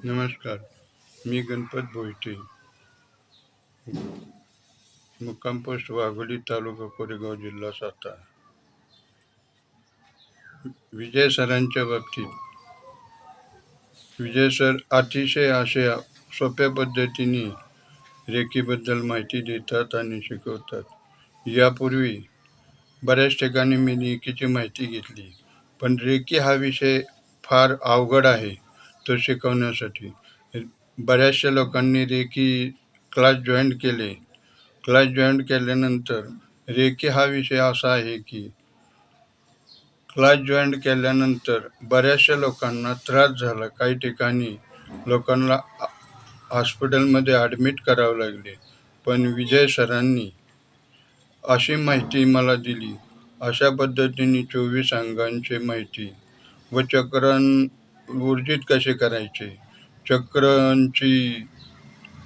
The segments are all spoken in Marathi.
नमस्कार. मी गणपत भोईटे, मुक्काम पोस्ट वाघोली, तालुका कोरेगाव, जिल्हा सातारा. विजय सरांच्या बाबतीत, विजय सर अतिशय अशा सोप्या पद्धतीने रेकीबद्दल माहिती देतात आणि शिकवतात. यापूर्वी बऱ्याच ठिकाणी मी रेकीची माहिती घेतली, पण रेकी हा विषय फार अवघड आहे तो शिकवण्यासाठी. बऱ्याचशा लोकांनी रेकी क्लास जॉईन केले. क्लास जॉईन केल्यानंतर रेकी हा विषय असा आहे की क्लास जॉईन केल्यानंतर बऱ्याचशा लोकांना त्रास झाला. काही ठिकाणी लोकांना हॉस्पिटलमध्ये ॲडमिट करावं लागले. पण विजय सरांनी अशी माहिती मला दिली. अशा पद्धतीने 24 अंगांची माहिती व चक्रण ऊर्जित कसे करायचे, चक्रांची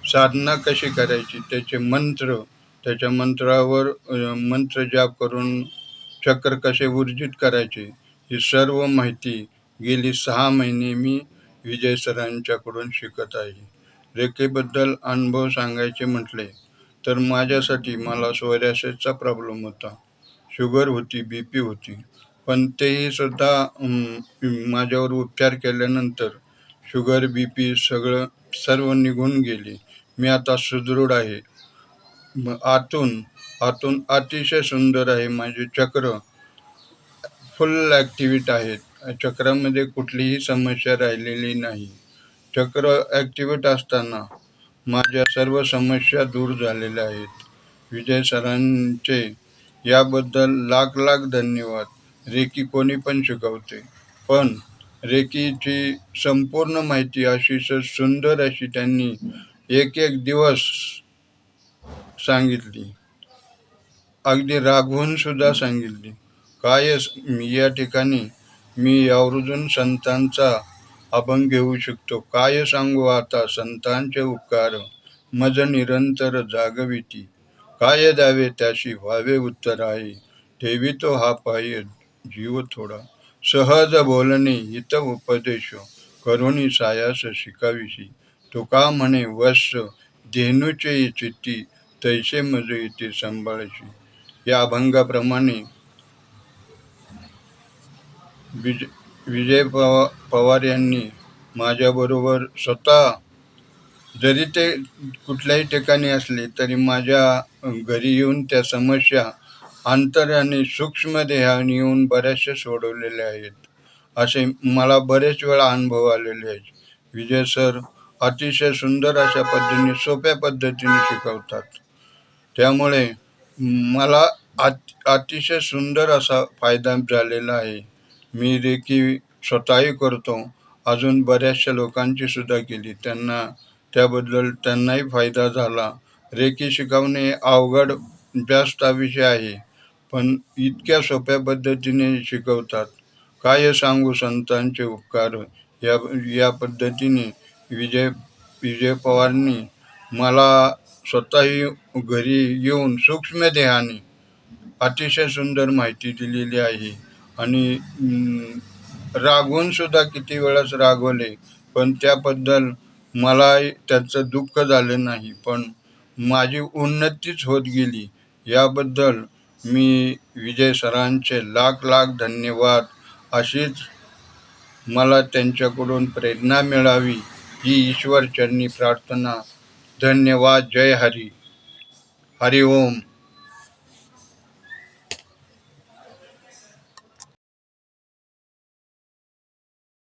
साधना कशी करायची, त्याचे मंत्र, त्याच्या मंत्रावर मंत्र जाप करून चक्र कसे ऊर्जित करायचे, ही सर्व माहिती गेली 6 महिने मी विजय सरांच्याकडून शिकत आहे. रेखेबद्दल अनुभव सांगायचे म्हटले तर मला सोरायसिसचा प्रॉब्लेम होता, शुगर होती, BP होती. पण तेही सुद्धा माझ्यावर उपचार केल्यानंतर शुगर, BP सर्व निघून गेले. मी आता सुदृढ आहे. आतून आतून अतिशय सुंदर आहे. माझे चक्र फुल ॲक्टिव्हेट आहेत. चक्रामध्ये कुठलीही समस्या राहिलेली नाही. चक्र ॲक्टिव्हेट असताना माझ्या सर्व समस्या दूर झालेल्या आहेत. विजय सरांचे याबद्दल लाख लाख धन्यवाद. रेकी कोणी पण शिकवते, पण रेकीची संपूर्ण माहिती अशी सुंदर अशी त्यांनी एक एक दिवस सांगितली, अगदी रागवून सुद्धा सांगितली. या ठिकाणी मी आवर्जून संतांचा अभंग घेऊ शकतो. काय सांगू आता संतांचे उपकार, मज निरंतर जागविती. काय द्यावे त्याशी व्हावे उत्तर आहे, ठेवितो हा पाय जीव थोडा. सहज बोलणे हित उपदेश, करुणी सायास शिकाविशी. तुका म्हणे वत्स धेनूचे चित्ती, तैसे मज इथे सांभाळशी. या अभंगाप्रमाणे विजय पवार यांनी माझ्याबरोबर स्वतः, जरी ते कुठल्याही ठिकाणी असले तरी माझ्या घरी येऊन त्या समस्या अंतराने सूक्ष्म देहाने येऊन बऱ्याचशा सोडवलेल्या आहेत. असे मला बरेच वेळा अनुभव आलेले आहेत. विजय सर अतिशय सुंदर अशा पद्धतीने सोप्या पद्धतीने शिकवतात. त्यामुळे मला अतिशय सुंदर असा फायदा झालेला आहे. मी रेकी स्वतःही करतो, अजून बऱ्याचशा लोकांची सुद्धा केली. त्याबद्दल त्यांनाही फायदा झाला. रेकी शिकवणे अवघड जास्त विषय आहे, पण इतक्या सोप्या पद्धतीने शिकवतात. काय सांगू संतांचे उपकार. या पद्धतीने विजय पवारनी मला स्वतःही घरी येऊन सूक्ष्म देहाने अतिशय सुंदर माहिती दिलेली आहे. आणि रागवून सुद्धा किती वेळाच रागवले, पण त्याबद्दल मला त्याचं दुःख झालं नाही, पण माझी उन्नतीच होत गेली. याबद्दल मी विजय सरांचे लाख लाख धन्यवाद. अशीच मला त्यांच्याकडून प्रेरणा मिळावी ही ईश्वर चरणी प्रार्थना. धन्यवाद. जय हरी. हरी ओम.